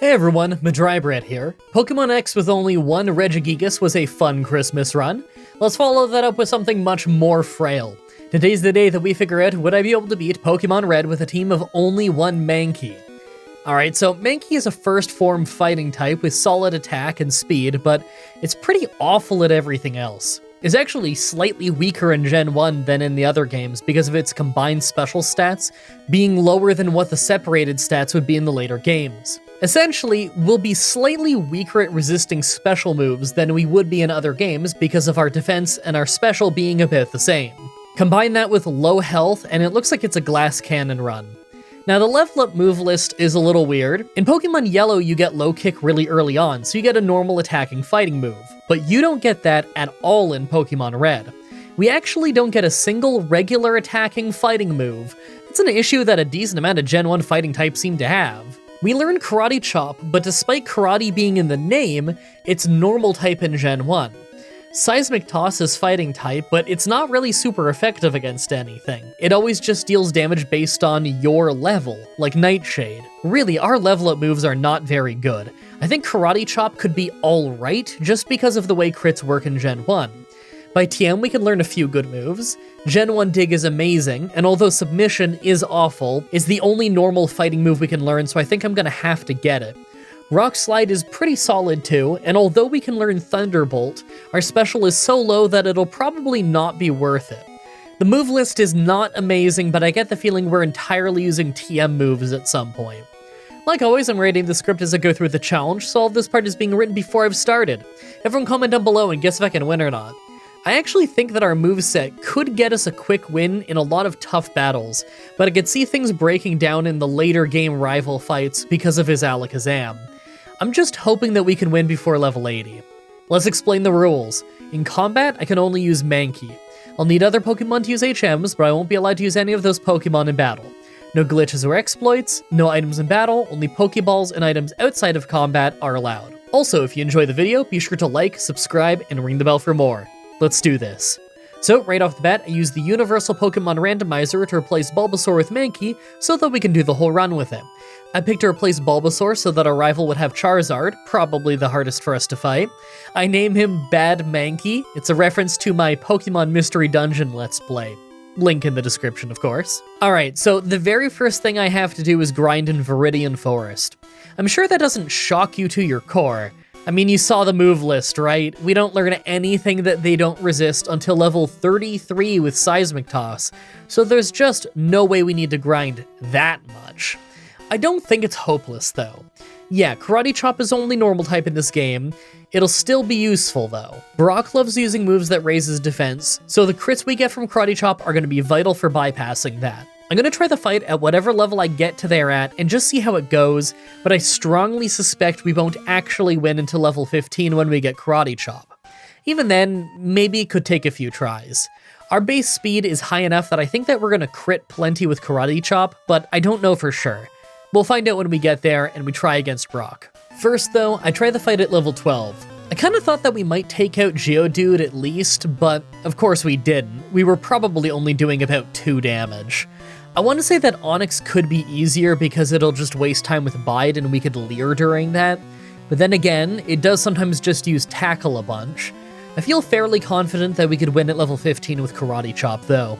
Hey everyone, Mah-Dry-Bread here. Pokemon X with only one Regigigas was a fun Christmas run. Let's follow that up with something much more frail. Today's the day that we figure out would I be able to beat Pokemon Red with a team of only one Mankey. Alright, so Mankey is a first form fighting type with solid attack and speed, but it's pretty awful at everything else. It's actually slightly weaker in Gen 1 than in the other games because of its combined special stats being lower than what the separated stats would be in the later games. Essentially, we'll be slightly weaker at resisting special moves than we would be in other games because of our defense and our special being about the same. Combine that with low health and it looks like it's a glass cannon run. Now the level up move list is a little weird. In Pokemon Yellow you get low kick really early on, so you get a normal attacking fighting move. But you don't get that at all in Pokemon Red. We actually don't get a single regular attacking fighting move. It's an issue that a decent amount of Gen 1 fighting types seem to have. We learn Karate Chop, but despite Karate being in the name, it's normal type in Gen 1. Seismic Toss is fighting type, but it's not really super effective against anything. It always just deals damage based on your level, like Nightshade. Really, our level up moves are not very good. I think Karate Chop could be alright, just because of the way crits work in Gen 1. By TM we can learn a few good moves. Gen 1 Dig is amazing, and although Submission is awful, is the only normal fighting move we can learn, so I think I'm gonna have to get it. Rock Slide is pretty solid too, and although we can learn Thunderbolt, our special is so low that it'll probably not be worth it. The move list is not amazing, but I get the feeling we're entirely using TM moves at some point. Like always, I'm writing the script as I go through the challenge, so all this part is being written before I've started. Everyone comment down below and guess if I can win or not. I actually think that our moveset could get us a quick win in a lot of tough battles, but I could see things breaking down in the later game rival fights because of his Alakazam. I'm just hoping that we can win before level 80. Let's explain the rules. In combat, I can only use Mankey. I'll need other Pokemon to use HMs, but I won't be allowed to use any of those Pokemon in battle. No glitches or exploits, no items in battle, only Pokeballs and items outside of combat are allowed. Also, if you enjoy the video, be sure to like, subscribe, and ring the bell for more. Let's do this. So, right off the bat, I use the Universal Pokemon Randomizer to replace Bulbasaur with Mankey so that we can do the whole run with it. I picked to replace Bulbasaur so that our rival would have Charizard, probably the hardest for us to fight. I name him Bad Mankey. It's a reference to my Pokemon Mystery Dungeon Let's Play. Link in the description, of course. Alright, so the very first thing I have to do is grind in Viridian Forest. I'm sure that doesn't shock you to your core. I mean, you saw the move list, right? We don't learn anything that they don't resist until level 33 with Seismic Toss, so there's just no way we need to grind that much. I don't think it's hopeless, though. Yeah, Karate Chop is only normal type in this game. It'll still be useful, though. Brock loves using moves that raise his defense, so the crits we get from Karate Chop are going to be vital for bypassing that. I'm going to try the fight at whatever level I get to there at and just see how it goes, but I strongly suspect we won't actually win until level 15 when we get Karate Chop. Even then, maybe it could take a few tries. Our base speed is high enough that I think that we're going to crit plenty with Karate Chop, but I don't know for sure. We'll find out when we get there and we try against Brock. First though, I try the fight at level 12. I kind of thought that we might take out Geodude at least, but of course we didn't. We were probably only doing about 2 damage. I want to say that Onix could be easier because it'll just waste time with Bide and we could Leer during that, but then again, it does sometimes just use Tackle a bunch. I feel fairly confident that we could win at level 15 with Karate Chop though.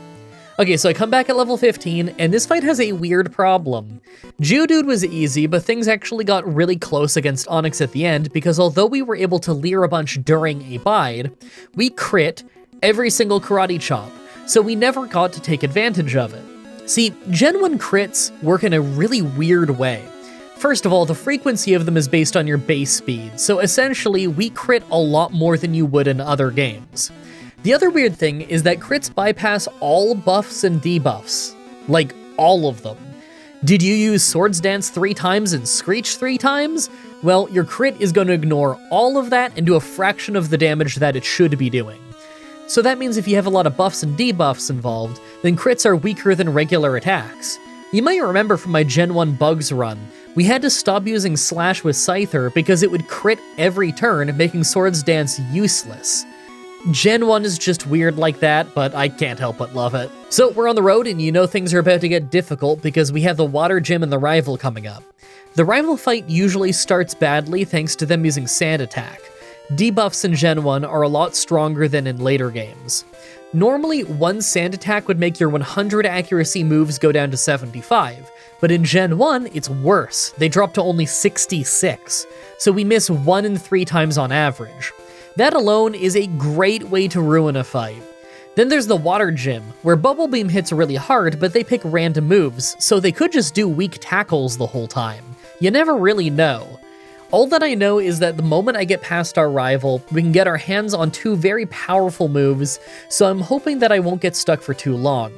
Okay, so I come back at level 15, and this fight has a weird problem. Geodude was easy, but things actually got really close against Onix at the end because although we were able to Leer a bunch during a Bide, we crit every single Karate Chop, so we never got to take advantage of it. See, Gen 1 crits work in a really weird way. First of all, the frequency of them is based on your base speed, so essentially we crit a lot more than you would in other games. The other weird thing is that crits bypass all buffs and debuffs. Like, all of them. Did you use Swords Dance 3 times and Screech 3 times? Well, your crit is going to ignore all of that and do a fraction of the damage that it should be doing. So that means if you have a lot of buffs and debuffs involved, then crits are weaker than regular attacks. You might remember from my Gen 1 Bugs run, we had to stop using Slash with Scyther because it would crit every turn, making Swords Dance useless. Gen 1 is just weird like that, but I can't help but love it. So we're on the road and you know things are about to get difficult because we have the Water Gym and the Rival coming up. The rival fight usually starts badly thanks to them using Sand Attack. Debuffs in Gen 1 are a lot stronger than in later games. Normally, one Sand Attack would make your 100 accuracy moves go down to 75, but in Gen 1, it's worse. They drop to only 66, so we miss 1 in 3 times on average. That alone is a great way to ruin a fight. Then there's the Water Gym, where Bubble Beam hits really hard, but they pick random moves, so they could just do weak tackles the whole time. You never really know. All that I know is that the moment I get past our rival, we can get our hands on 2 very powerful moves, so I'm hoping that I won't get stuck for too long.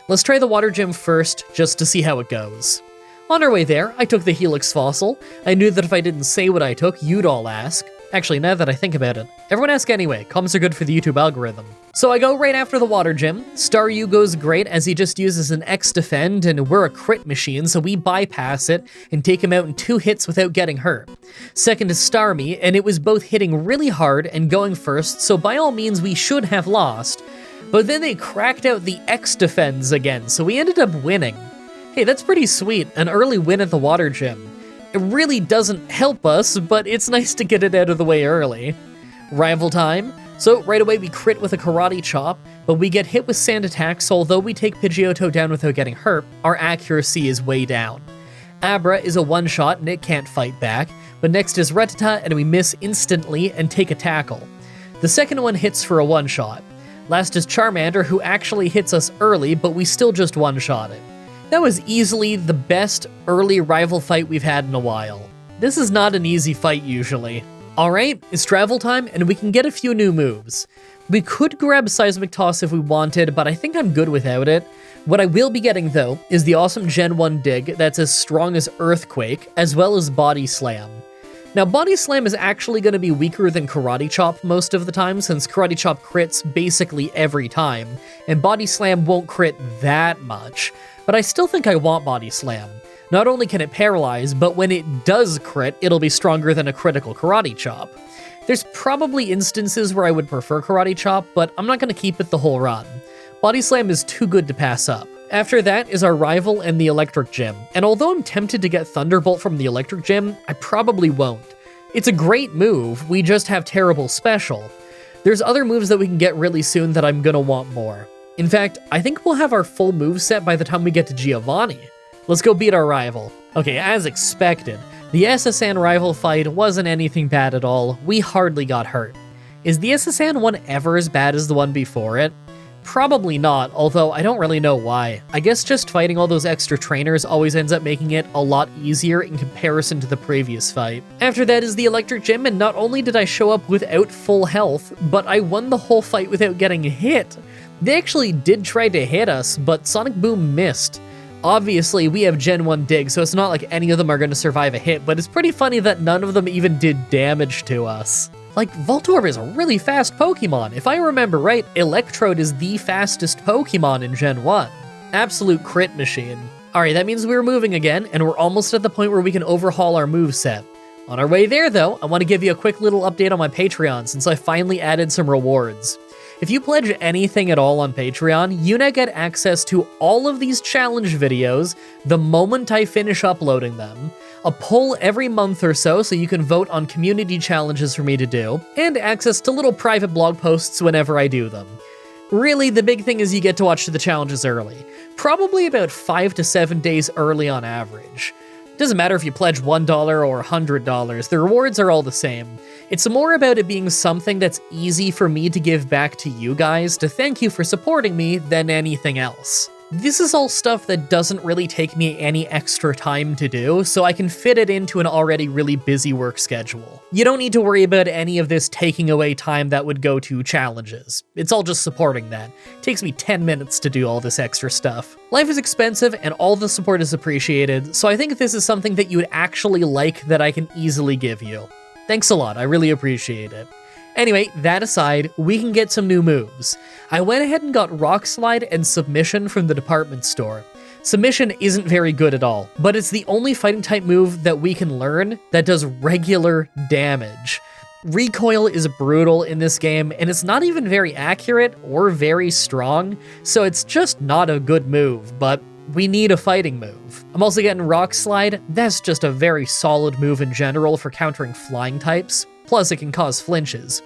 Let's try the Water Gym first, just to see how it goes. On our way there, I took the Helix Fossil. I knew that if I didn't say what I took, you'd all ask. Actually, now that I think about it, everyone ask anyway. Comments are good for the YouTube algorithm. So I go right after the Water Gym. Staryu goes great as he just uses an X defend, and we're a crit machine, so we bypass it and take him out in 2 hits without getting hurt. Second is Starmie, and it was both hitting really hard and going first, so by all means we should have lost. But then they cracked out the X defends again, so we ended up winning. Hey, that's pretty sweet, an early win at the Water Gym. It really doesn't help us, but it's nice to get it out of the way early. Rival time. So right away we crit with a Karate Chop, but we get hit with Sand Attack, so although we take Pidgeotto down without getting hurt, our accuracy is way down. Abra is a one-shot and it can't fight back, but next is Rattata and we miss instantly and take a tackle. The second one hits for a one-shot. Last is Charmander, who actually hits us early, but we still just one-shot it. That was easily the best early rival fight we've had in a while. This is not an easy fight usually. Alright, it's travel time and we can get a few new moves. We could grab Seismic Toss if we wanted, but I think I'm good without it. What I will be getting though is the awesome Gen 1 Dig that's as strong as Earthquake, as well as Body Slam. Now Body Slam is actually going to be weaker than Karate Chop most of the time, since Karate Chop crits basically every time, and Body Slam won't crit that much. But I still think I want Body Slam. Not only can it paralyze, but when it does crit, it'll be stronger than a critical Karate Chop. There's probably instances where I would prefer Karate Chop, but I'm not going to keep it the whole run. Body Slam is too good to pass up. After that is our rival and the Electric Gym, and although I'm tempted to get Thunderbolt from the Electric Gym, I probably won't. It's a great move, we just have terrible special. There's other moves that we can get really soon that I'm gonna want more. In fact, I think we'll have our full moveset by the time we get to Giovanni. Let's go beat our rival. Okay, as expected, the SSN rival fight wasn't anything bad at all. We hardly got hurt. Is the SSN one ever as bad as the one before it? Probably not, although I don't really know why. I guess just fighting all those extra trainers always ends up making it a lot easier in comparison to the previous fight. After that is the Electric Gym, and not only did I show up without full health, but I won the whole fight without getting hit. They actually did try to hit us, but Sonic Boom missed. Obviously, we have Gen 1 Dig, so it's not like any of them are going to survive a hit, but it's pretty funny that none of them even did damage to us. Like, Voltorb is a really fast Pokemon. If I remember right, Electrode is the fastest Pokemon in Gen 1. Absolute crit machine. Alright, that means we're moving again, and we're almost at the point where we can overhaul our moveset. On our way there, though, I want to give you a quick little update on my Patreon, since I finally added some rewards. If you pledge anything at all on Patreon, you now get access to all of these challenge videos the moment I finish uploading them, a poll every month or so you can vote on community challenges for me to do, and access to little private blog posts whenever I do them. Really, the big thing is you get to watch the challenges early, probably about 5 to 7 days early on average. Doesn't matter if you pledge $1 or $100, the rewards are all the same. It's more about it being something that's easy for me to give back to you guys to thank you for supporting me than anything else. This is all stuff that doesn't really take me any extra time to do, so I can fit it into an already really busy work schedule. You don't need to worry about any of this taking away time that would go to challenges. It's all just supporting that. It takes me 10 minutes to do all this extra stuff. Life is expensive and all the support is appreciated, so I think this is something that you would actually like that I can easily give you. Thanks a lot, I really appreciate it. Anyway, that aside, we can get some new moves. I went ahead and got Rock Slide and Submission from the department store. Submission isn't very good at all, but it's the only fighting type move that we can learn that does regular damage. Recoil is brutal in this game, and it's not even very accurate or very strong, so it's just not a good move, but we need a fighting move. I'm also getting Rock Slide. That's just a very solid move in general for countering flying types, plus it can cause flinches.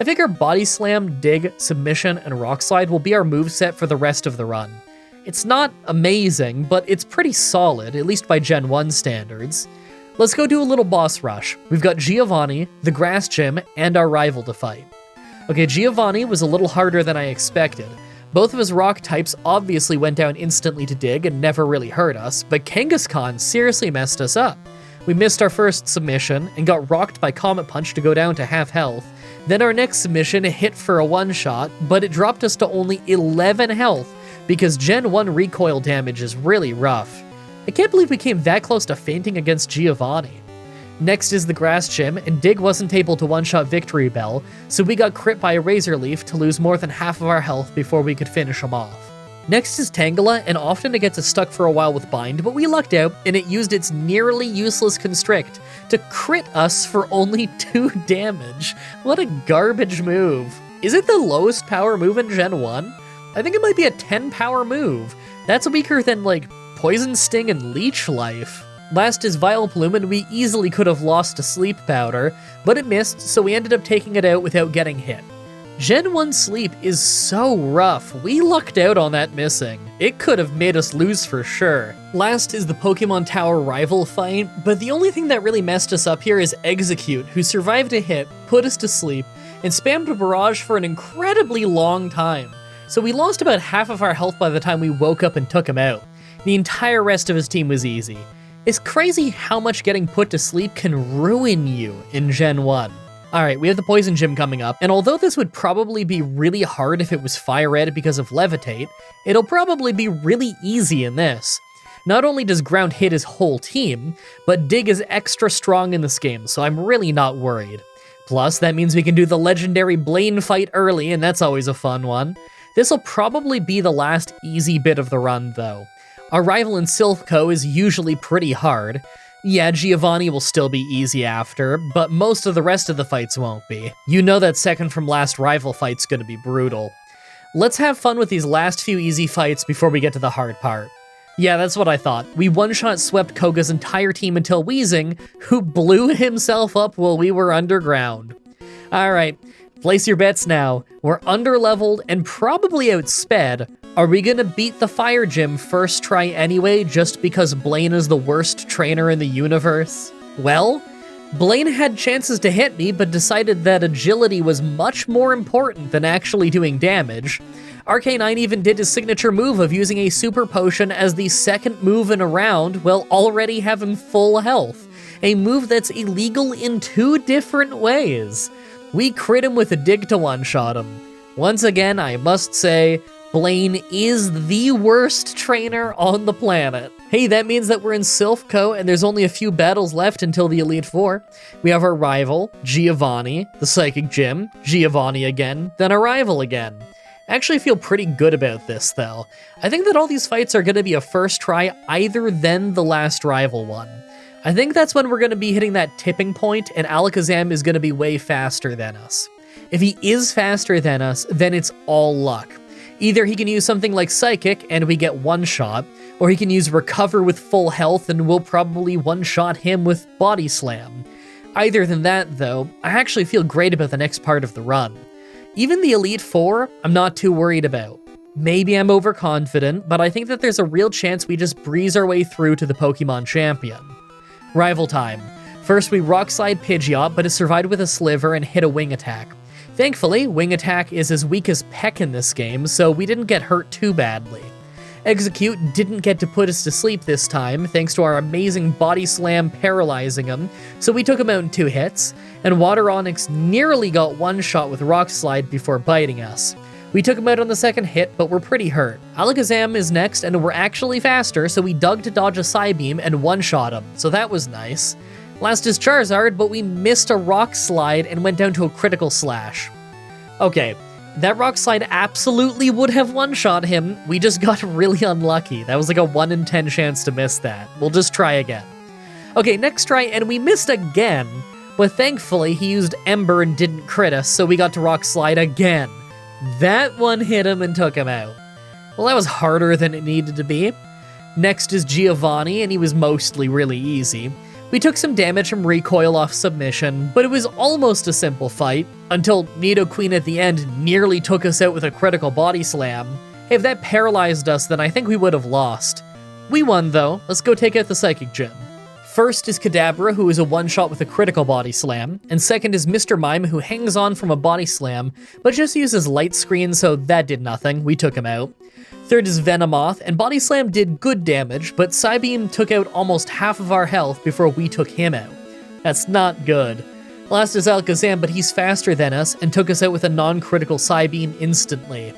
I figure Body Slam, Dig, Submission, and Rock Slide will be our moveset for the rest of the run. It's not amazing, but it's pretty solid, at least by Gen 1 standards. Let's go do a little boss rush. We've got Giovanni, the Grass Gym, and our rival to fight. Okay, Giovanni was a little harder than I expected. Both of his rock types obviously went down instantly to Dig and never really hurt us, but Kangaskhan seriously messed us up. We missed our first submission and got rocked by Comet Punch to go down to half health. Then our next submission hit for a one-shot, but it dropped us to only 11 health because Gen 1 recoil damage is really rough. I can't believe we came that close to fainting against Giovanni. Next is the Grass Gym, and Dig wasn't able to one-shot Victory Bell, so we got crit by a Razor Leaf to lose more than half of our health before we could finish him off. Next is Tangela, and often it gets us stuck for a while with Bind, but we lucked out, and it used its nearly useless Constrict to crit us for only 2 damage. What a garbage move. Is it the lowest power move in Gen 1? I think it might be a 10 power move. That's weaker than, like, Poison Sting and Leech Life. Last is Vile Plume, and we easily could have lost to Sleep Powder, but it missed, so we ended up taking it out without getting hit. Gen 1 Sleep is so rough. We lucked out on that missing. It could have made us lose for sure. Last is the Pokemon Tower rival fight, but the only thing that really messed us up here is Execute, who survived a hit, put us to sleep, and spammed a barrage for an incredibly long time. So we lost about half of our health by the time we woke up and took him out. The entire rest of his team was easy. It's crazy how much getting put to sleep can ruin you in Gen 1. Alright, we have the Poison Gym coming up, and although this would probably be really hard if it was Fire Red because of Levitate, it'll probably be really easy in this. Not only does Ground hit his whole team, but Dig is extra strong in this game, so I'm really not worried. Plus, that means we can do the legendary Blaine fight early, and that's always a fun one. This'll probably be the last easy bit of the run, though. Our rival in Silph is usually pretty hard. Yeah, Giovanni will still be easy after, but most of the rest of the fights won't be. You know that second from last rival fight's gonna be brutal. Let's have fun with these last few easy fights before we get to the hard part. Yeah, that's what I thought. We one-shot swept Koga's entire team until Weezing, who blew himself up while we were underground. Alright, place your bets now. We're underleveled and probably outsped. Are we gonna beat the Fire Gym first try anyway, just because Blaine is the worst trainer in the universe? Well, Blaine had chances to hit me, but decided that agility was much more important than actually doing damage. RK9 even did his signature move of using a Super Potion as the second move in a round while already having full health. A move that's illegal in 2 different ways. We crit him with a Dig to one-shot him. Once again, I must say, Blaine is the worst trainer on the planet. Hey, that means that we're in Silph and there's only a few battles left until the Elite Four. We have our rival, Giovanni, the Psychic Gym, Giovanni again, then our rival again. I actually feel pretty good about this, though. I think that all these fights are going to be a first try either then the last rival one. I think that's when we're going to be hitting that tipping point, and Alakazam is going to be way faster than us. If he is faster than us, then it's all luck. Either he can use something like Psychic and we get one shot, or he can use Recover with full health and we'll probably one-shot him with Body Slam. Either than that, though, I actually feel great about the next part of the run. Even the Elite Four, I'm not too worried about. Maybe I'm overconfident, but I think that there's a real chance we just breeze our way through to the Pokemon Champion. Rival time. First we Rock Slide Pidgeot, but it survived with a Sliver and hit a Wing Attack. Thankfully, Wing Attack is as weak as Peck in this game, so we didn't get hurt too badly. Execute didn't get to put us to sleep this time, thanks to our amazing Body Slam paralyzing him, so we took him out in 2 hits, and Water Onix nearly got one shot with Rock Slide before biting us. We took him out on the second hit, but we're pretty hurt. Alakazam is next, and we're actually faster, so we dug to dodge a Psybeam and one-shot him, so that was nice. Last is Charizard, but we missed a Rock Slide and went down to a Critical Slash. Okay, that Rock Slide absolutely would have one-shot him, we just got really unlucky. That was like a 1 in 10 chance to miss that. We'll just try again. Okay, next try, and we missed again, but thankfully he used Ember and didn't crit us, so we got to Rock Slide again. That one hit him and took him out. Well, that was harder than it needed to be. Next is Giovanni, and he was mostly really easy. We took some damage from recoil off submission, but it was almost a simple fight, until Nidoqueen at the end nearly took us out with a critical body slam. Hey, if that paralyzed us, then I think we would have lost. We won though, let's go take out the Psychic Gym. First is Kadabra, who is a one-shot with a critical body slam, and second is Mr. Mime, who hangs on from a body slam, but just uses Light Screen, so that did nothing, we took him out. Third is Venomoth, and Body Slam did good damage, but Psybeam took out almost half of our health before we took him out. That's not good. Last is Alakazam, but he's faster than us, and took us out with a non-critical Psybeam instantly.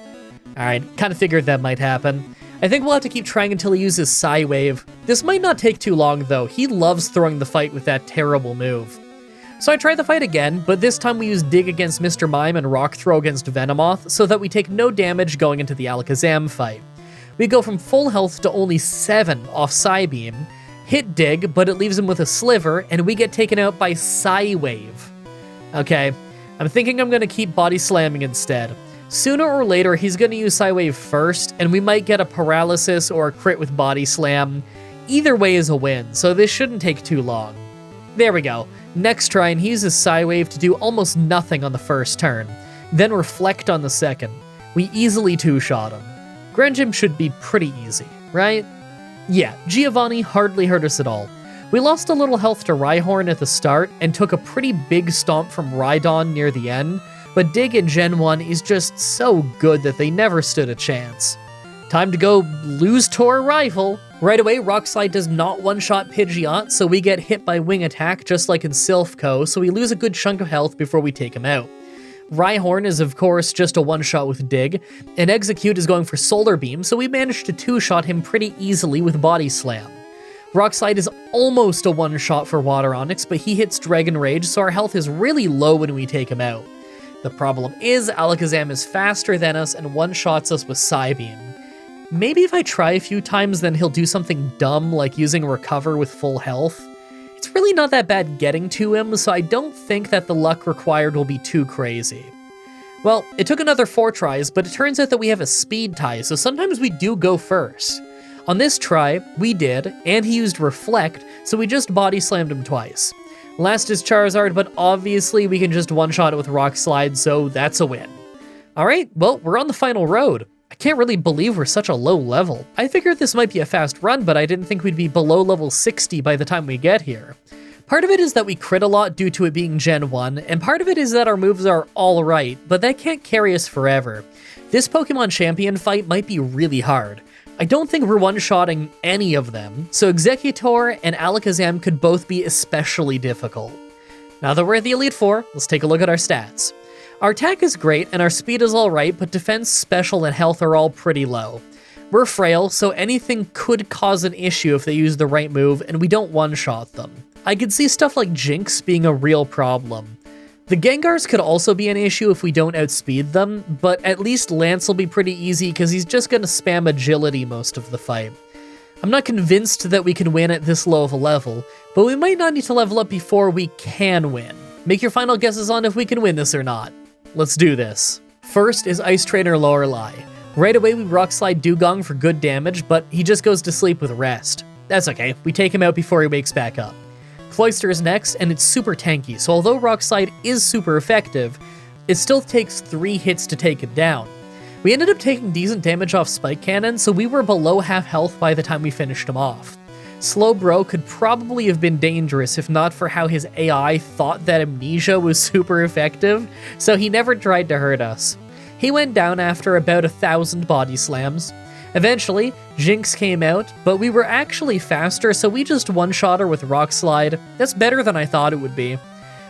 Alright, kinda figured that might happen. I think we'll have to keep trying until he uses Psywave. This might not take too long though, he loves throwing the fight with that terrible move. So I tried the fight again, but this time we use Dig against Mr. Mime and Rock Throw against Venomoth, so that we take no damage going into the Alakazam fight. We go from full health to only 7 off Psybeam, hit Dig, but it leaves him with a Sliver, and we get taken out by Psywave. Okay, I'm thinking I'm gonna keep Body Slamming instead. Sooner or later, he's gonna use Psywave first, and we might get a Paralysis or a crit with Body Slam. Either way is a win, so this shouldn't take too long. There we go. Next try, and he uses Psywave to do almost nothing on the first turn, then Reflect on the second. We easily two-shot him. Grand Gym should be pretty easy, right? Yeah, Giovanni hardly hurt us at all. We lost a little health to Rhyhorn at the start, and took a pretty big stomp from Rhydon near the end, but Dig in Gen 1 is just so good that they never stood a chance. Time to go lose to our rival. Right away, Rock Slide does not one-shot Pidgeot, so we get hit by Wing Attack just like in Silphco, so we lose a good chunk of health before we take him out. Rhyhorn is of course just a one-shot with Dig, and Execute is going for Solar Beam, so we managed to two-shot him pretty easily with Body Slam. Rock Slide is almost a one-shot for Water Onix, but he hits Dragon Rage, so our health is really low when we take him out. The problem is Alakazam is faster than us and one-shots us with Psybeam. Maybe if I try a few times, then he'll do something dumb like using Recover with full health. It's really not that bad getting to him, so I don't think that the luck required will be too crazy. Well, it took another 4 tries, but it turns out that we have a speed tie, so sometimes we do go first. On this try, we did, and he used Reflect, so we just Body Slammed him twice. Last is Charizard, but obviously we can just one-shot it with Rock Slide, so that's a win. Alright, well, we're on the final road. I can't really believe we're such a low level. I figured this might be a fast run, but I didn't think we'd be below level 60 by the time we get here. Part of it is that we crit a lot due to it being Gen 1, and part of it is that our moves are alright, but that can't carry us forever. This Pokemon Champion fight might be really hard. I don't think we're one-shotting any of them, so Executor and Alakazam could both be especially difficult. Now that we're at the Elite Four, let's take a look at our stats. Our attack is great, and our speed is alright, but defense, special, and health are all pretty low. We're frail, so anything could cause an issue if they use the right move, and we don't one-shot them. I could see stuff like Jinx being a real problem. The Gengars could also be an issue if we don't outspeed them, but at least Lance will be pretty easy because he's just going to spam agility most of the fight. I'm not convinced that we can win at this low of a level, but we might not need to level up before we can win. Make your final guesses on if we can win this or not. Let's do this. First is Ice Trainer Lorelei. Right away we Rock Slide Dugong for good damage, but he just goes to sleep with rest. That's okay, we take him out before he wakes back up. Cloyster is next, and it's super tanky, so although Rock Slide is super effective, it still takes 3 hits to take it down. We ended up taking decent damage off Spike Cannon, so we were below half health by the time we finished him off. Slowbro could probably have been dangerous if not for how his AI thought that Amnesia was super effective, so he never tried to hurt us. He went down after about 1,000 body slams. Eventually, Jinx came out, but we were actually faster, so we just one-shot her with Rock Slide. That's better than I thought it would be.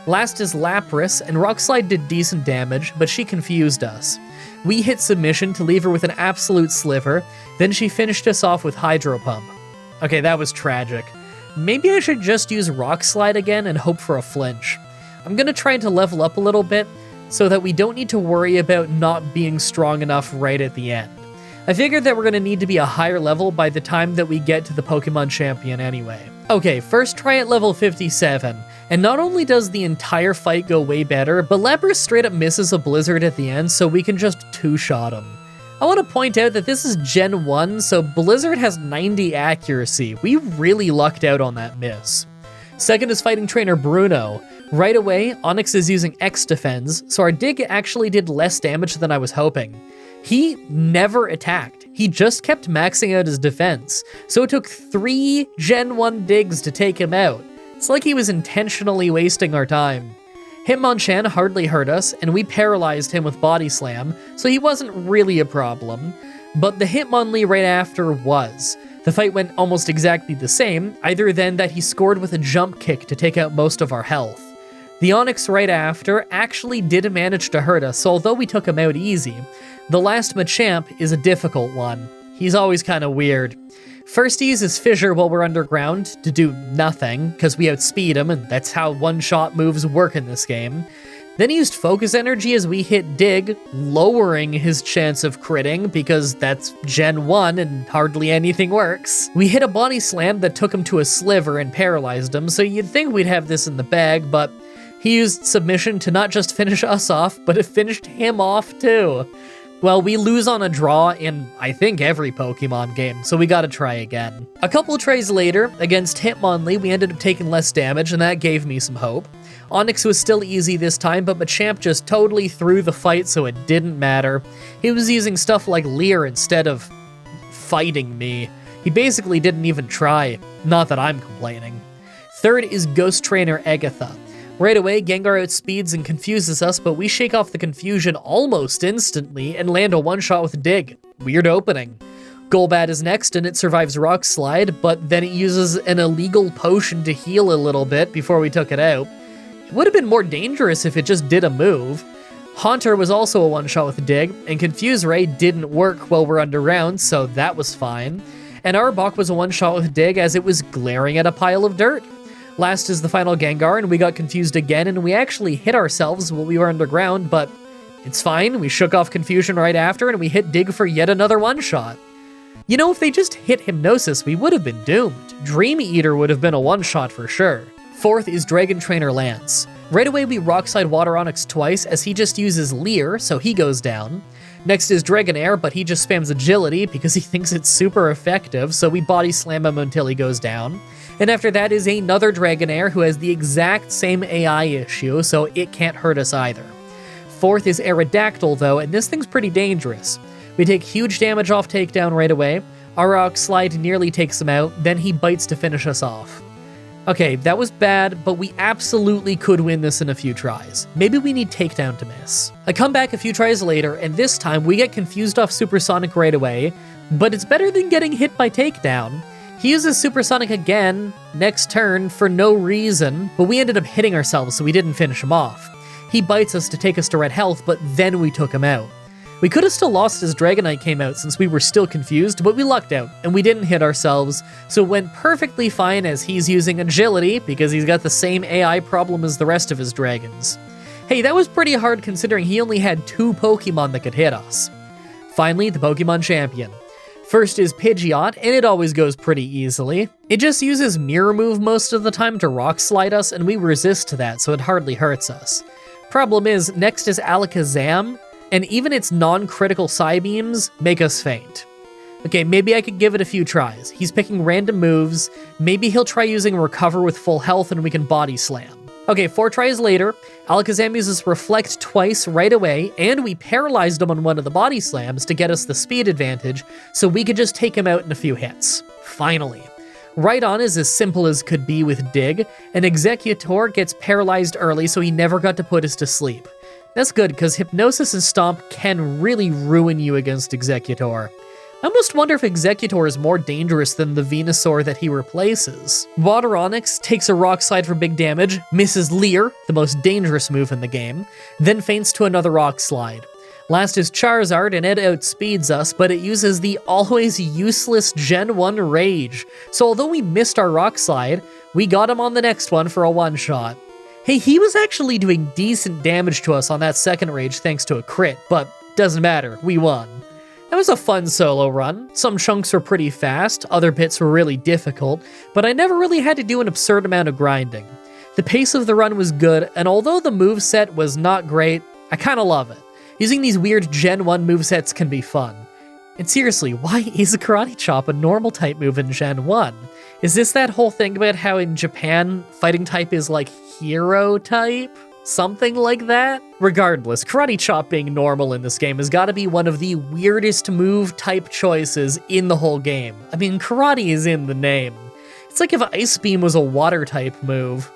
Last is Lapras, and Rock Slide did decent damage, but she confused us. We hit submission to leave her with an absolute sliver, then she finished us off with Hydro Pump. Okay, that was tragic. Maybe I should just use Rock Slide again and hope for a flinch. I'm gonna try to level up a little bit, so that we don't need to worry about not being strong enough right at the end. I figured that we're going to need to be a higher level by the time that we get to the Pokemon Champion anyway. Okay, first try at level 57, and not only does the entire fight go way better, but Lapras straight up misses a Blizzard at the end, so we can just two-shot him. I want to point out that this is Gen 1, so Blizzard has 90 accuracy. We really lucked out on that miss. Second is Fighting Trainer Bruno. Right away, Onyx is using X defense, so our dig actually did less damage than I was hoping. He never attacked. He just kept maxing out his defense, so it took 3 Gen 1 digs to take him out. It's like he was intentionally wasting our time. Hitmonchan hardly hurt us, and we paralyzed him with Body Slam, so he wasn't really a problem. But the Hitmonlee right after was. The fight went almost exactly the same, other than that he scored with a jump kick to take out most of our health. The Onyx right after actually did manage to hurt us, so although we took him out easy, the last Machamp is a difficult one. He's always kind of weird. First he uses Fissure while we're underground to do nothing, because we outspeed him, and that's how one-shot moves work in this game. Then he used Focus Energy as we hit Dig, lowering his chance of critting, because that's Gen 1 and hardly anything works. We hit a Body Slam that took him to a Sliver and paralyzed him, so you'd think we'd have this in the bag, but he used Submission to not just finish us off, but it finished him off too. Well, we lose on a draw in, I think, every Pokemon game, so we gotta try again. A couple tries later, against Hitmonlee, we ended up taking less damage, and that gave me some hope. Onyx was still easy this time, but Machamp just totally threw the fight, so it didn't matter. He was using stuff like Leer instead of fighting me. He basically didn't even try. Not that I'm complaining. Third is Ghost Trainer Agatha. Right away, Gengar outspeeds and confuses us, but we shake off the confusion almost instantly and land a one-shot with Dig. Weird opening. Golbat is next, and it survives Rock Slide, but then it uses an illegal potion to heal a little bit before we took it out. It would have been more dangerous if it just did a move. Haunter was also a one-shot with Dig, and Confuse Ray didn't work while we're underground, so that was fine. And Arbok was a one-shot with Dig as it was glaring at a pile of dirt. Last is the final Gengar, and we got confused again, and we actually hit ourselves while we were underground, but it's fine. We shook off confusion right after, and we hit Dig for yet another one-shot. You know, if they just hit Hypnosis, we would have been doomed. Dream Eater would have been a one-shot for sure. Fourth is Dragon Trainer Lance. Right away, we Rock Slide Water Onyx twice, as he just uses Leer, so he goes down. Next is Dragonair, but he just spams Agility because he thinks it's super effective, so we Body Slam him until he goes down. And after that is another Dragonair who has the exact same AI issue, so it can't hurt us either. Fourth is Aerodactyl though, and this thing's pretty dangerous. We take huge damage off takedown right away, our Rock Slide nearly takes him out, then he bites to finish us off. Okay, that was bad, but we absolutely could win this in a few tries. Maybe we need takedown to miss. I come back a few tries later, and this time we get confused off Supersonic right away, but it's better than getting hit by takedown. He uses Supersonic again, next turn, for no reason, but we ended up hitting ourselves so we didn't finish him off. He bites us to take us to red health, but then we took him out. We could have still lost as Dragonite came out since we were still confused, but we lucked out, and we didn't hit ourselves, so it went perfectly fine as he's using Agility, because he's got the same AI problem as the rest of his dragons. Hey, that was pretty hard considering he only had 2 Pokemon that could hit us. Finally, the Pokemon Champion. First is Pidgeot, and it always goes pretty easily. It just uses Mirror Move most of the time to Rock Slide us, and we resist to that, so it hardly hurts us. Problem is, next is Alakazam, and even its non-critical Psybeams make us faint. Okay, maybe I could give it a few tries. He's picking random moves, maybe he'll try using Recover with full health and we can Body Slam. Okay, 4 tries later, Alakazam uses Reflect twice right away, and we paralyzed him on one of the Body Slams to get us the speed advantage, so we could just take him out in a few hits. Finally. Right on is as simple as could be with Dig, and Executor gets paralyzed early so he never got to put us to sleep. That's good, because Hypnosis and Stomp can really ruin you against Executor. I almost wonder if Executor is more dangerous than the Venusaur that he replaces. Water Onyx takes a Rock Slide for big damage, misses Leer, the most dangerous move in the game, then feints to another Rock Slide. Last is Charizard, and it outspeeds us, but it uses the always useless Gen 1 Rage. So although we missed our Rock Slide, we got him on the next one for a one-shot. Hey, he was actually doing decent damage to us on that second Rage thanks to a crit, but doesn't matter, we won. That was a fun solo run. Some chunks were pretty fast, other bits were really difficult, but I never really had to do an absurd amount of grinding. The pace of the run was good, and although the moveset was not great, I kinda love it. Using these weird Gen 1 movesets can be fun. And seriously, why is a Karate Chop a normal type move in Gen 1? Is this that whole thing about how in Japan, fighting type is like hero type? Something like that? Regardless, Karate Chop being normal in this game has got to be one of the weirdest move type choices in the whole game. I mean, karate is in the name. It's like if Ice Beam was a water type move.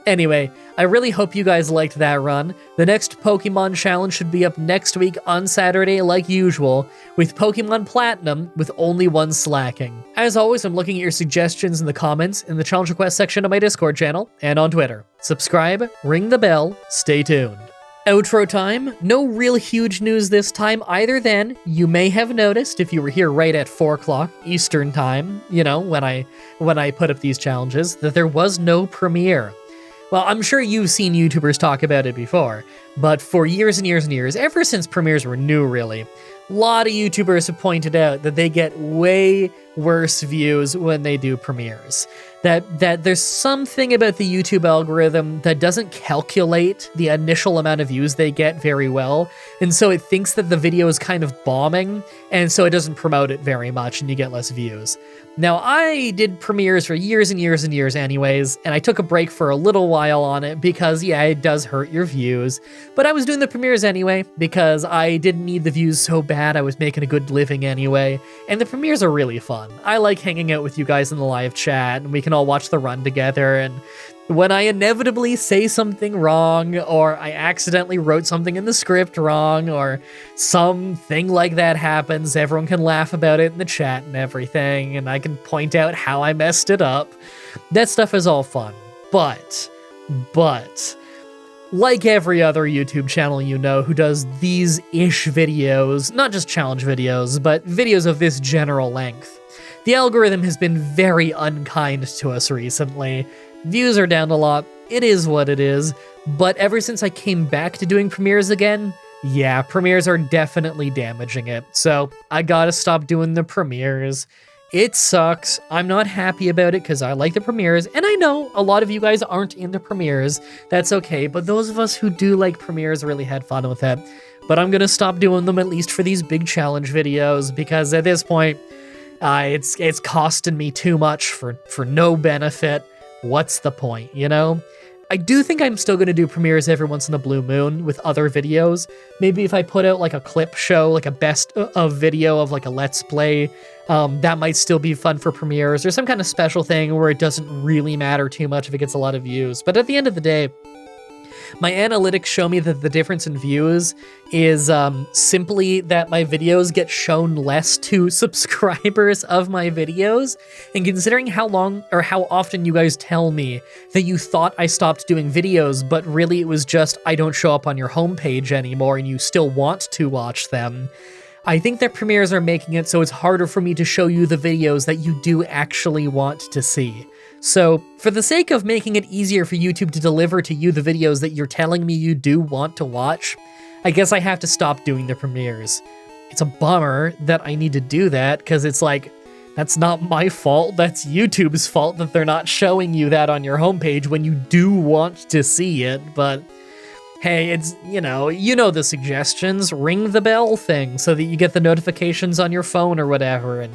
Anyway, I really hope you guys liked that run. The next Pokemon challenge should be up next week on Saturday like usual, with Pokemon Platinum with only one slacking. As always, I'm looking at your suggestions in the comments, in the challenge request section of my Discord channel, and on Twitter. Subscribe, ring the bell, stay tuned. Outro time. No real huge news this time either than you may have noticed if you were here right at 4 o'clock Eastern time, you know, when I put up these challenges, that there was no premiere. Well, I'm sure you've seen YouTubers talk about it before, but for years and years and years, ever since premieres were new really, a lot of YouTubers have pointed out that they get way worse views when they do premieres. That there's something about the YouTube algorithm that doesn't calculate the initial amount of views they get very well, and so it thinks that the video is kind of bombing, and so it doesn't promote it very much and you get less views. Now, I did premieres for years and years and years anyways, and I took a break for a little while on it because, yeah, it does hurt your views, but I was doing the premieres anyway because I didn't need the views so bad. I was making a good living anyway, and the premieres are really fun. I like hanging out with you guys in the live chat, and we can all watch the run together, and when I inevitably say something wrong, or I accidentally wrote something in the script wrong, or something like that happens, everyone can laugh about it in the chat and everything, and I can point out how I messed it up. That stuff is all fun. But, like every other YouTube channel you know who does these-ish videos, not just challenge videos, but videos of this general length, the algorithm has been very unkind to us recently. Views are down a lot, it is what it is, but ever since I came back to doing premieres again, yeah, premieres are definitely damaging it, so I gotta stop doing the premieres. It sucks, I'm not happy about it because I like the premieres, and I know a lot of you guys aren't into premieres, that's okay, but those of us who do like premieres really had fun with it. But I'm gonna stop doing them at least for these big challenge videos, because at this point, it's costing me too much for no benefit. What's the point, you know? I do think I'm still going to do premieres every once in a blue moon with other videos. Maybe if I put out like a clip show, like a best of video of like a let's play, that might still be fun for premieres, or some kind of special thing where it doesn't really matter too much if it gets a lot of views. But at the end of the day, my analytics show me that the difference in views is simply that my videos get shown less to subscribers of my videos. And considering how long or how often you guys tell me that you thought I stopped doing videos, but really it was just I don't show up on your homepage anymore and you still want to watch them, I think that premieres are making it so it's harder for me to show you the videos that you do actually want to see. So, for the sake of making it easier for YouTube to deliver to you the videos that you're telling me you do want to watch, I guess I have to stop doing the premieres. It's a bummer that I need to do that, because it's like, that's not my fault, that's YouTube's fault that they're not showing you that on your homepage when you do want to see it, but hey, it's, you know the suggestions, ring the bell thing so that you get the notifications on your phone or whatever, and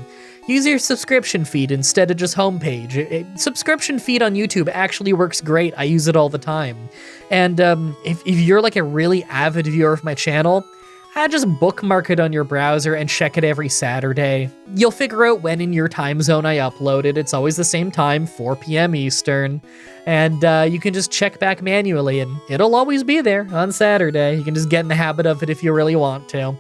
use your subscription feed instead of just homepage. Subscription feed on YouTube actually works great. I use it all the time. And if you're like a really avid viewer of my channel, I just bookmark it on your browser and check it every Saturday. You'll figure out when in your time zone I upload it. It's always the same time, 4 p.m. Eastern. And you can just check back manually, and it'll always be there on Saturday. You can just get in the habit of it if you really want to.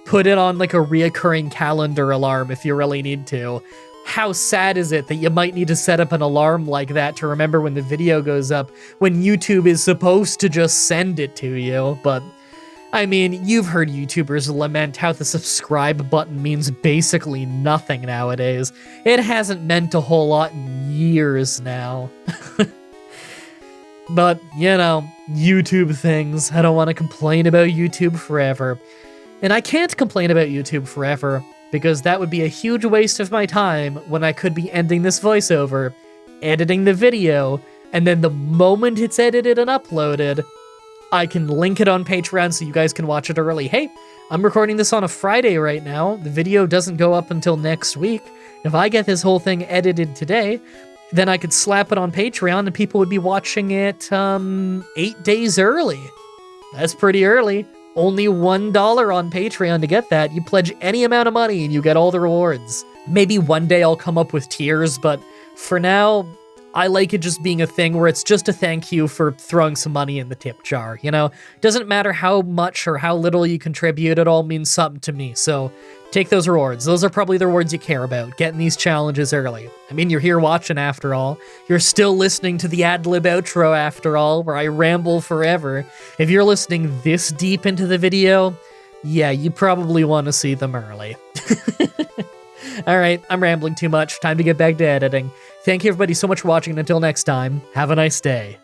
Put it on like a reoccurring calendar alarm if you really need to. How sad is it that you might need to set up an alarm like that to remember when the video goes up, when YouTube is supposed to just send it to you? But, I mean, you've heard YouTubers lament how the subscribe button means basically nothing nowadays. It hasn't meant a whole lot in years now. But, you know, YouTube things. I don't want to complain about YouTube forever. And I can't complain about YouTube forever, because that would be a huge waste of my time when I could be ending this voiceover, editing the video, and then the moment it's edited and uploaded, I can link it on Patreon so you guys can watch it early. Hey, I'm recording this on a Friday right now. The video doesn't go up until next week. If I get this whole thing edited today, then I could slap it on Patreon and people would be watching it 8 days early. That's pretty early. Only $1 on Patreon to get that. You pledge any amount of money and you get all the rewards. Maybe one day I'll come up with tiers, but for now, I like it just being a thing where it's just a thank you for throwing some money in the tip jar, you know? Doesn't matter how much or how little you contribute, it all means something to me, so take those rewards. Those are probably the rewards you care about, getting these challenges early. I mean, you're here watching after all. You're still listening to the ad-lib outro after all, where I ramble forever. If you're listening this deep into the video, yeah, you probably want to see them early. Alright, I'm rambling too much. Time to get back to editing. Thank you everybody so much for watching, and until next time, have a nice day.